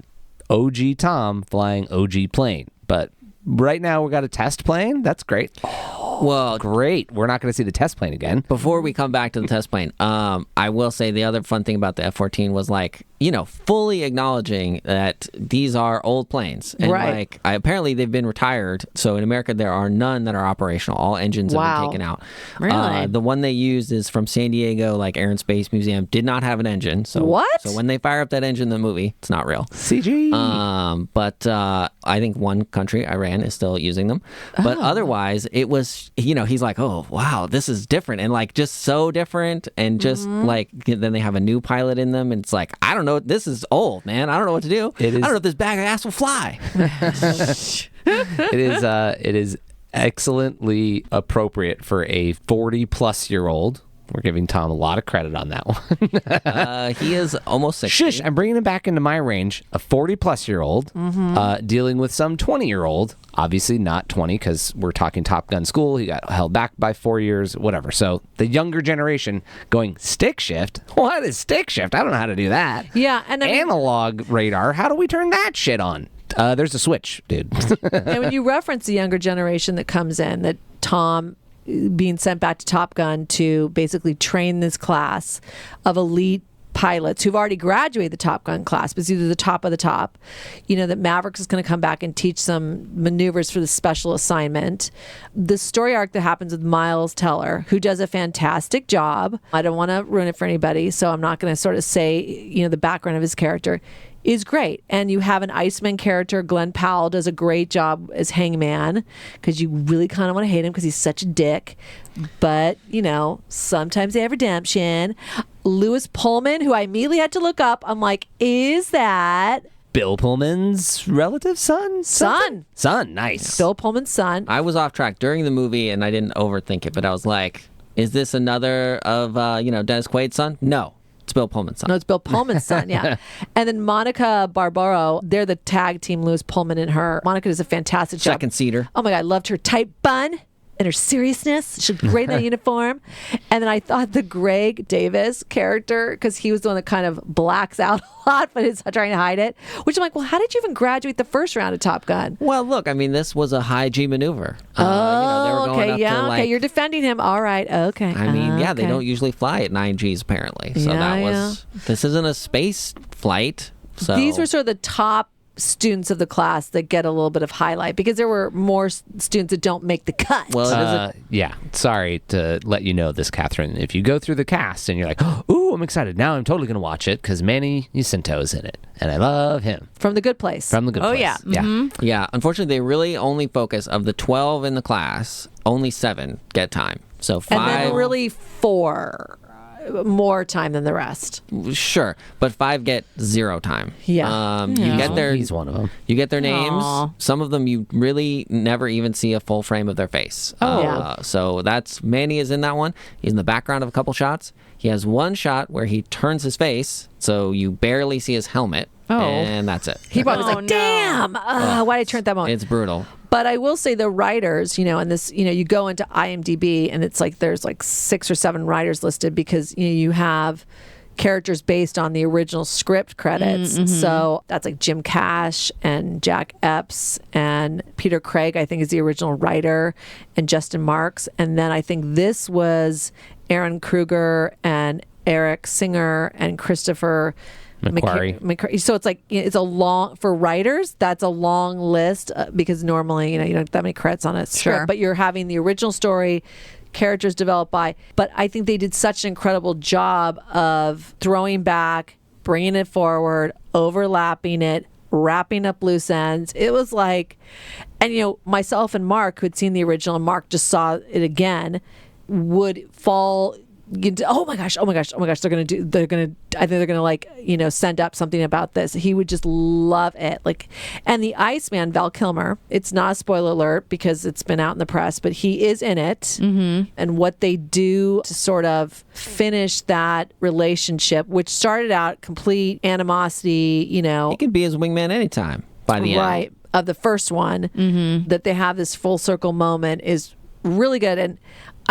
OG Tom flying OG plane. But right now we got a test plane. That's great. Well, Great. We're not going to see the test plane again. before we come back to the test plane, I will say the other fun thing about the F-14 was like, fully acknowledging that these are old planes. And Right. like, apparently they've been retired. So in America, there are none that are operational. All engines have Wow. been taken out. Really? The one they used is from San Diego, like Air and Space Museum, did not have an engine. So, What? So when they fire up that engine in the movie, it's not real. CG. But I think one country, Iran, is still using them. But otherwise, it was, he's like, oh, wow, this is different. And like, just so different. And just like, then they have a new pilot in them. And it's like, I don't know. This is old, man. I don't know what to do. I don't know if this bag of ass will fly. It is excellently appropriate for a 40-plus-year-old. We're giving Tom a lot of credit on that one. He is almost 60. Shush, I'm bringing him back into my range. A 40-plus-year-old dealing with some 20-year-old. Obviously not 20 because we're talking Top Gun school. He got held back by 4 years, whatever. So the younger generation going, stick shift? What is stick shift? I don't know how to do that. Yeah, and I mean- Analog radar. How do we turn that shit on? There's a switch, dude. And when you reference the younger generation that comes in, that Tom being sent back to Top Gun to basically train this class of elite pilots who've already graduated the Top Gun class, but it's either the top of the top, that Maverick is going to come back and teach some maneuvers for the special assignment. The story arc that happens with Miles Teller, who does a fantastic job. I don't want to ruin it for anybody, so I'm not going to sort of say, the background of his character is great. And you have an Iceman character. Glenn Powell does a great job as Hangman because you really kind of want to hate him because he's such a dick. But, sometimes they have redemption. Lewis Pullman, who I immediately had to look up. I'm like, is that Bill Pullman's relative son? Son? Son, nice. Bill Pullman's son? I was off track during the movie and I didn't overthink it, but I was like, is this another of, Dennis Quaid's son? No. It's Bill Pullman's son. No, it's Bill Pullman's son, yeah. And then Monica Barbaro, they're the tag team, Lewis Pullman and her. Monica does a fantastic job. Second seater. Oh my God, I loved her tight bun and her seriousness. She looked great in that uniform. And then I thought the Greg Davis character, because he was the one that kind of blacks out a lot, but is trying to hide it. Which I'm like, well, how did you even graduate the first round of Top Gun? Well, look, I mean, this was a high G maneuver. They were going okay, up yeah, to, okay. like, You're defending him. All right, okay. I mean, yeah, they okay. don't usually fly at 9 Gs apparently. So Yeah, that was, this isn't a space flight. So These were sort of the top students of the class that get a little bit of highlight because there were more students that don't make the cut. well, it is Yeah, sorry to let you know this, Catherine. If you go through the cast and you're like, ooh, I'm excited. Now I'm totally going to watch it because Manny Jacinto is in it. And I love him. From The Good Place. From The Good Place. yeah. Mm-hmm. yeah, unfortunately, they really only focus of the 12 in the class, only 7 get time. So 5. And then really 4 more time than the rest. Sure, but 5 get 0 time. Yeah. You get their He's one of them. You get their names. Aw. Some of them you really never even see a full frame of their face. Yeah. So that's Manny is in that one. He's in the background of a couple shots. He has one shot where he turns his face, so you barely see his helmet. Oh. And that's it. He probably was Oh, like, no. damn, why did I turn that on? It's brutal. But I will say the writers, and this, you go into IMDb and it's like there's like 6 or 7 writers listed because you have characters based on the original script credits. So that's like Jim Cash and Jack Epps and Peter Craig, I think, is the original writer, and Justin Marks. And then I think this was Aaron Kruger and Eric Singer and Christopher McQuarrie. So it's like, it's a long, for writers, that's a long list because normally, you don't have that many credits on a script, but you're having the original story, characters developed by, but I think they did such an incredible job of throwing back, bringing it forward, overlapping it, wrapping up loose ends. It was like, and myself and Mark, who had seen the original, and Mark just saw it again, would fall into, oh my gosh, I think they're gonna send up something about this. He would just love it. And the Iceman, Val Kilmer, it's not a spoiler alert because it's been out in the press, but he is in it. And what they do to sort of finish that relationship, which started out complete animosity, He could be his wingman anytime by the end. Right. Of the first one, that they have this full circle moment is really good. And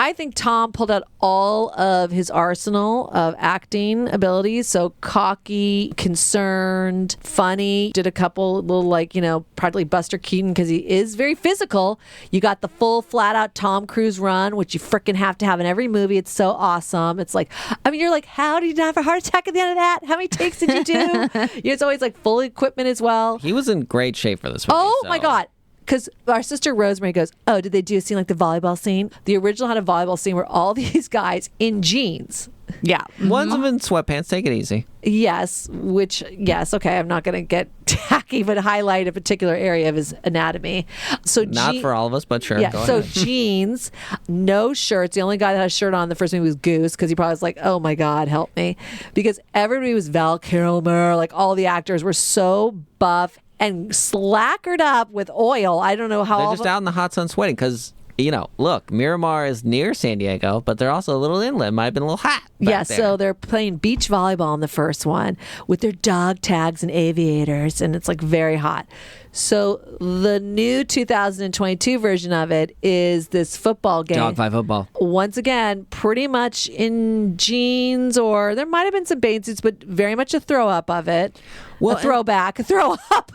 I think Tom pulled out all of his arsenal of acting abilities. So cocky, concerned, funny. Did a couple little practically Buster Keaton because he is very physical. You got the full flat out Tom Cruise run, which you freaking have to have in every movie. It's so awesome. It's like, you're like, how did you not have a heart attack at the end of that? How many takes did you do? It's always like full equipment as well. He was in great shape for this movie. Oh my God. Because our sister Rosemary goes, oh, did they do a scene like the volleyball scene? The original had a volleyball scene where all these guys in jeans. Yeah. One's of in sweatpants. Take it easy. Yes, okay, I'm not going to get tacky, but highlight a particular area of his anatomy. So not for all of us, but sure. Yeah, Go so ahead. jeans, no shirts. The only guy that had a shirt on in the first movie was Goose because he probably was like, oh my God, help me. Because everybody was Val Kilmer, all the actors were so buff and slackered up with oil. I don't know how. They're just out in the hot sun sweating because, look, Miramar is near San Diego, but they're also a little inland. Might have been a little hot. Yeah, there. so they're playing beach volleyball in the first one with their dog tags and aviators, and it's very hot. So the new 2022 version of it is this football game. Dogfight football. Once again, pretty much in jeans, or there might have been some bathing suits, but very much a throw up of it. Well, a throwback, a throw up.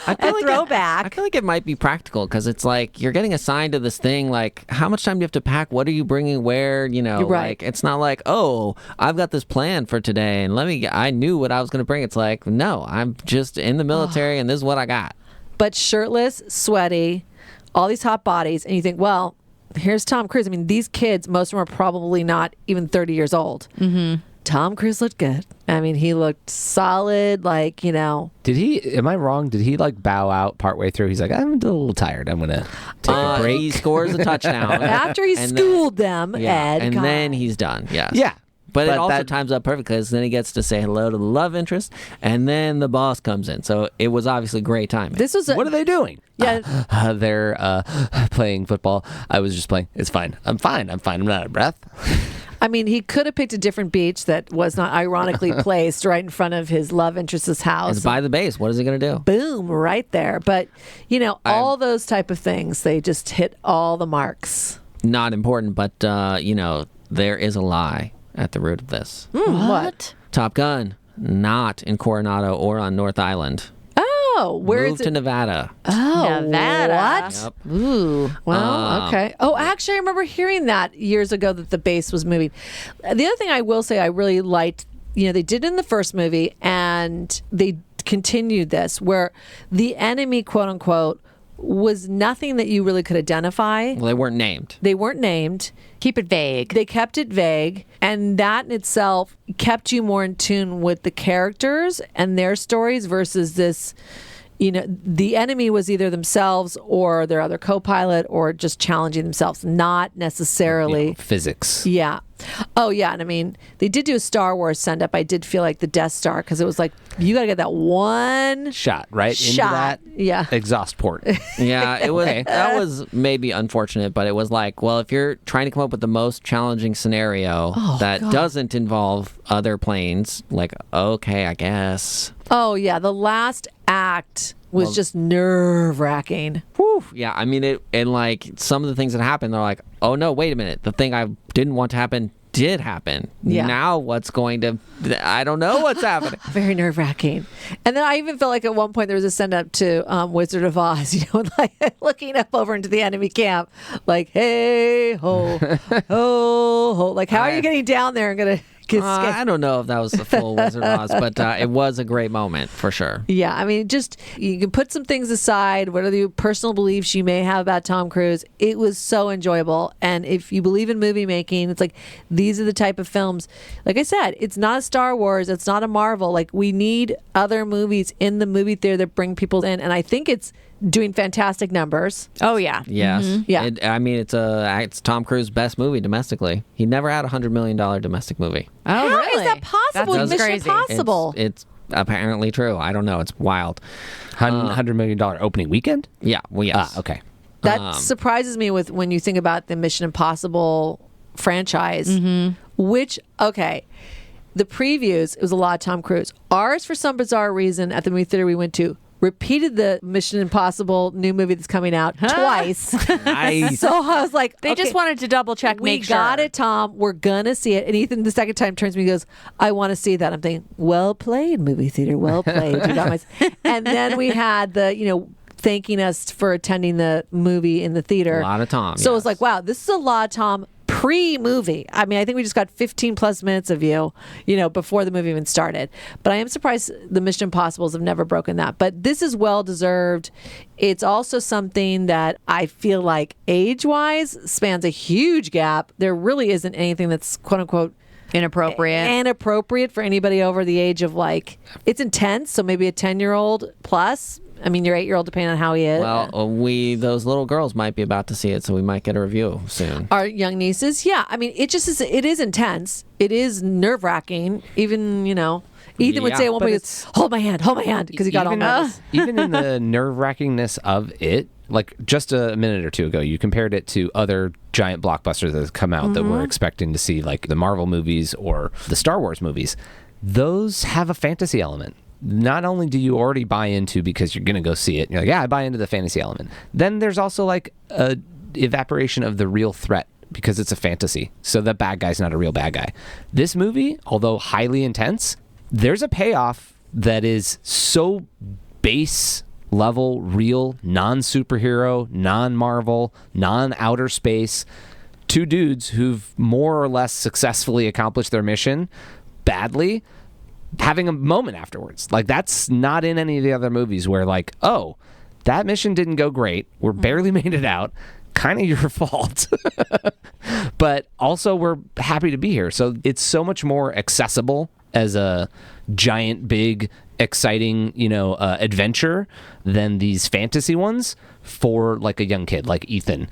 I feel throwback. I feel like it might be practical because it's like you're getting assigned to this thing. Like, how much time do you have to pack? What are you bringing? Where? You're right. It's not like, oh, I've got this plan for today, and I knew what I was going to bring. It's like, no, I'm just in the military, and this is what I got. But shirtless, sweaty, all these hot bodies, and you think, well, here's Tom Cruise. These kids, most of them are probably not even 30 years old. Tom Cruise looked good. He looked solid, Did he, am I wrong? Did he bow out partway through? He's like, I'm a little tired. I'm going to take a break. He scores a touchdown. After he schooled them, Ed. And God. then he's done. Yes. Yeah. But it also times up perfect because then he gets to say hello to the love interest, and then the boss comes in. So it was obviously great timing. This was What are they doing? Yeah. They're playing football. I was just playing. It's fine. I'm fine. I'm not out of breath. He could have picked a different beach that was not ironically placed right in front of his love interest's house. It's by the base. What is he going to do? Boom, right there. But, all those type of things, they just hit all the marks. Not important, but, there is a lie at the root of this. What? Top Gun, not in Coronado or on North Island. Oh, where Moved is to it? Nevada. Oh, Nevada. What? Yep. Ooh. Well, okay. Um, Oh, actually, I remember hearing that years ago that the base was moving. The other thing I will say I really liked, they did in the first movie, and they continued this, where the enemy, quote unquote, was nothing that you really could identify. Well, they weren't named. They weren't named. Keep it vague. They kept it vague, and that in itself kept you more in tune with the characters and their stories versus this, the enemy was either themselves or their other co-pilot or just challenging themselves, not necessarily Physics. Yeah. Oh, yeah. And they did do a Star Wars send-up. I did feel like the Death Star because it was like, you got to get that one Shot right shot. into that Yeah. exhaust port. Yeah, it was. Okay. That was maybe unfortunate, but it was like, well, if you're trying to come up with the most challenging scenario that doesn't involve other planes, okay, I guess. Oh, yeah. The last act was just nerve-wracking. Whew. Yeah, it and some of the things that happened, they're like, oh no, wait a minute, the thing I didn't want to happen did happen. Yeah. Now what's going to? I don't know what's happening. Very nerve-wracking. And then I even felt like at one point there was a send-up to Wizard of Oz, like looking up over into the enemy camp, like, hey, ho, ho, ho. Like, how are you getting down there and going to get scared? I don't know if that was the full Wizard of Oz, but it was a great moment for sure. Yeah, I mean, just you can put some things aside, what are the personal beliefs you may have about Tom Cruise. It was so enjoyable. And if you believe in movie making, it's like these are the type of films. Like I said, it's not a Star Wars, it's not a Marvel. Like we need other movies in the movie theater that bring people in. And I think it's doing fantastic numbers. Oh yeah. Yes. Yeah. It's Tom Cruise's best movie domestically. He never had $100 million domestic movie. Oh How really? is that possible? That's Mission crazy. Impossible. It's apparently true. I don't know. It's wild. $100 million opening weekend? Yeah. Well, yes. Ah, okay. That surprises me with when you think about the Mission Impossible franchise, which, okay, the previews, it was a lot of Tom Cruise. Ours, for some bizarre reason, at the movie theater we went to, repeated the Mission Impossible new movie that's coming out twice. Nice. So I was like, They just wanted to double check, we make sure. got it, Tom. We're gonna see it. And Ethan, the second time, turns to me and goes, I want to see that. I'm thinking, well played, movie theater. Well played. You got my... And then we had the, thanking us for attending the movie in the theater. A lot of Tom. So it was yes. like, wow, this is a lot of Tom pre-movie. I mean, I think we just got 15 plus minutes of you, before the movie even started. But I am surprised the Mission Impossibles have never broken that. But this is well deserved. It's also something that I feel like age-wise spans a huge gap. There really isn't anything that's quote unquote inappropriate for anybody over the age of it's intense. So maybe a 10-year-old plus. I mean, your 8-year-old, depending on how he is. Well, those little girls might be about to see it, so we might get a review soon. Our young nieces, yeah. I mean, it is intense. It is nerve-wracking. Even, Ethan would say at one point, hold my hand, because he got all nervous. Even in the nerve-wrackingness of it, like just a minute or two ago, you compared it to other giant blockbusters that have come out that we're expecting to see, like the Marvel movies or the Star Wars movies. Those have a fantasy element. Not only do you already buy into because you're going to go see it, you're like, yeah, I buy into the fantasy element. Then there's also like a evaporation of the real threat because it's a fantasy. So the bad guy's not a real bad guy. This movie, although highly intense, there's a payoff that is so base level, real, non-superhero, non-Marvel, non-outer space. Two dudes who've more or less successfully accomplished their mission badly, having a moment afterwards. Like, that's not in any of the other movies where, like, oh, that mission didn't go great. We're barely made it out. Kind of your fault. But also, we're happy to be here. So it's so much more accessible as a giant, big, exciting, adventure than these fantasy ones for, like, a young kid like Ethan.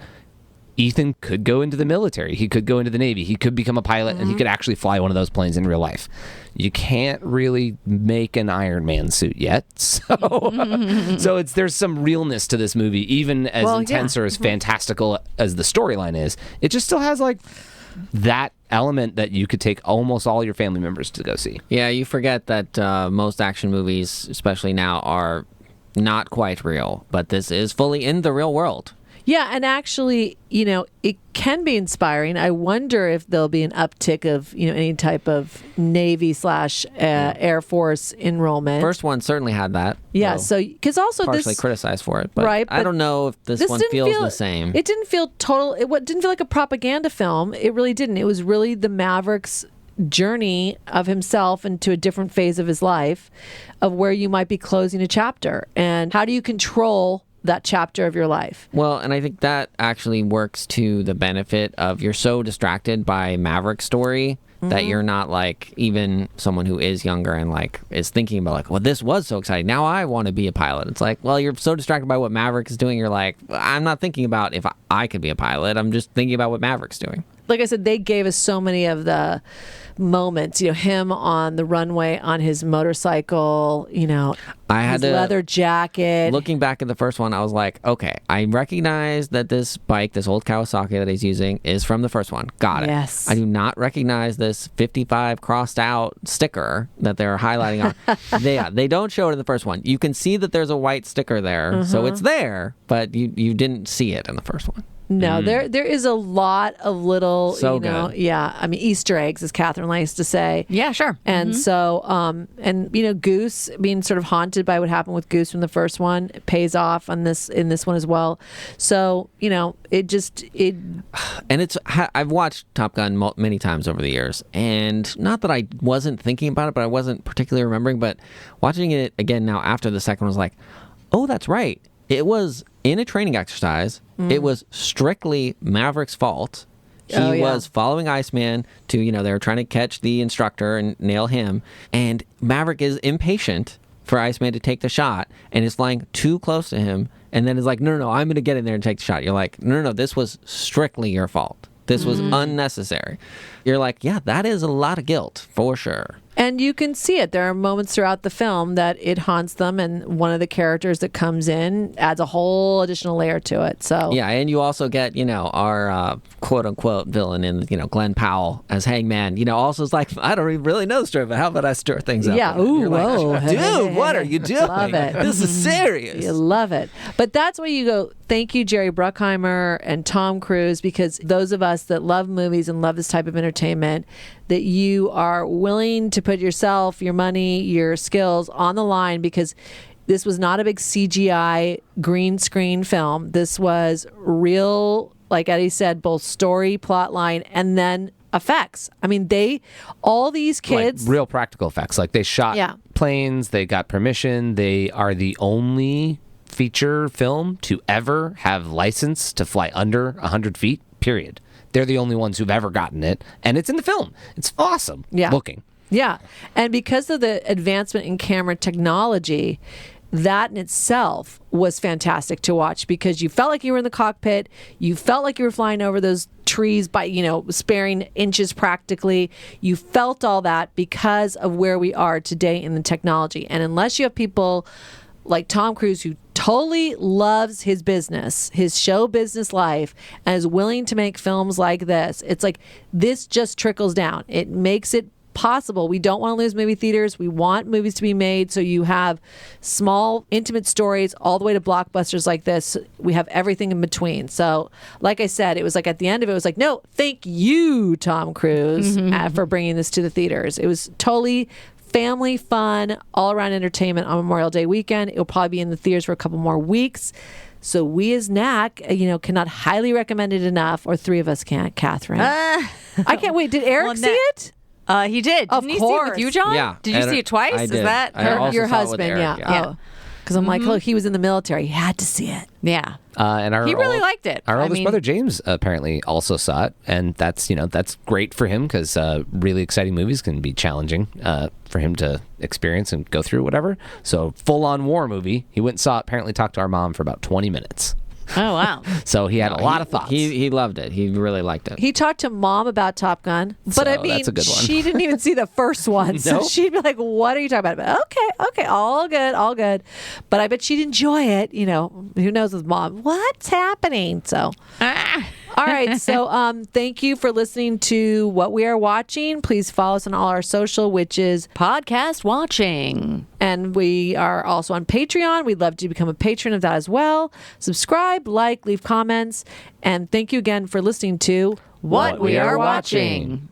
Ethan could go into the military. He could go into the Navy. He could become a pilot, and he could actually fly one of those planes in real life. You can't really make an Iron Man suit yet. So there's some realness to this movie, even as intense or as fantastical as the storyline is. It just still has, like, that element that you could take almost all your family members to go see. Yeah, you forget that most action movies, especially now, are not quite real, but this is fully in the real world. Yeah, and actually, it can be inspiring. I wonder if there'll be an uptick of, any type of Navy / Air Force enrollment. First one certainly had that. Yeah, so because also partially criticized for it, but right, I don't know if this one feels the same. It didn't feel it didn't feel like a propaganda film. It really didn't. It was really the Maverick's journey of himself into a different phase of his life, of where you might be closing a chapter, and how do you control that chapter of your life. Well, and I think that actually works to the benefit of you're so distracted by Maverick's story that you're not like even someone who is younger and like is thinking about like, well, this was so exciting. Now I want to be a pilot. It's like, well, you're so distracted by what Maverick is doing. You're like, I'm not thinking about if I could be a pilot. I'm just thinking about what Maverick's doing. Like I said, they gave us so many of the moments, him on the runway on his motorcycle, I had his leather jacket. Looking back at the first one, I was like, okay, I recognize that this bike, this old Kawasaki that he's using, is from the first one. Got it. Yes. I do not recognize this 55 crossed out sticker that they're highlighting on. They don't show it in the first one. You can see that there's a white sticker there, so it's there, but you didn't see it in the first one. No, there is a lot of little, So good. good. Yeah. I mean, Easter eggs, as Catherine likes to say. Yeah, sure. And so, Goose being sort of haunted by what happened with Goose from the first one pays off in this one as well. So, And I've watched Top Gun many times over the years, and not that I wasn't thinking about it, but I wasn't particularly remembering. But watching it again now after the second one was like, oh, that's right. It was in a training exercise. It was strictly Maverick's fault. He was following Iceman to, they were trying to catch the instructor and nail him. And Maverick is impatient for Iceman to take the shot and is flying too close to him. And then is like, no, I'm going to get in there and take the shot. You're like, no, this was strictly your fault. This was unnecessary. You're like, yeah, that is a lot of guilt for sure. And you can see it. There are moments throughout the film that it haunts them, and one of the characters that comes in adds a whole additional layer to it. So yeah, and you also get, our quote unquote villain in, Glenn Powell as Hangman. Also, it's like, I don't even really know the story, but how about I stir things up? Yeah, You're whoa, like, dude, what are you doing? Love it. This is serious. You love it. But that's where you go, thank you, Jerry Bruckheimer and Tom Cruise, because those of us that love movies and love this type of entertainment, that you are willing to put yourself, your money, your skills on the line, because this was not a big CGI green screen film. This was real, like Eddie said, both story, plot line, and then effects. I mean, all these kids, like real practical effects. Like they shot planes, they got permission. They are the only feature film to ever have license to fly under 100 feet, period. They're the only ones who've ever gotten it, and it's in the film. It's awesome looking. Yeah. And because of the advancement in camera technology, that in itself was fantastic to watch, because you felt like you were in the cockpit. You felt like you were flying over those trees by, sparing inches practically. You felt all that because of where we are today in the technology. And unless you have people like Tom Cruise, who totally loves his business, his show business life, and is willing to make films like this, it's like this just trickles down. It makes it possible. We don't want to lose movie theaters. We want movies to be made so you have small, intimate stories all the way to blockbusters like this. We have everything in between. So, like I said, it was like at the end of it, it was like, no, thank you, Tom Cruise, for bringing this to the theaters. It was totally family fun, all-around entertainment on Memorial Day weekend. It'll probably be in the theaters for a couple more weeks. So we as Knack, cannot highly recommend it enough, or three of us can't, Catherine. I can't wait. Did Eric see it? He did. Didn't he see it with you, John? Yeah. Did you see it twice? I Is did. that I also your saw it with husband? Eric, Yeah. Oh. Because I'm like, look, he was in the military. He had to see it. Yeah. And He really liked it. Our I oldest mean- brother James apparently also saw it, and that's great for him, because really exciting movies can be challenging for him to experience and go through, whatever. So full-on war movie. He went and saw it. Apparently talked to our mom for about 20 minutes. Oh, wow. So he had a lot of thoughts. He loved it. He really liked it. He talked to Mom about Top Gun, but So I mean, that's a good one. she didn't even see the first one, so Nope. she'd be like, "What are you talking about?" But okay, all good. But I bet she'd enjoy it. Who knows with Mom? What's happening? So. All right. So thank you for listening to What We Are Watching. Please follow us on all our social, which is Podcast watching. and we are also on Patreon. We'd love to become a patron of that as well. Subscribe, like, leave comments. And thank you again for listening to What We Are Watching.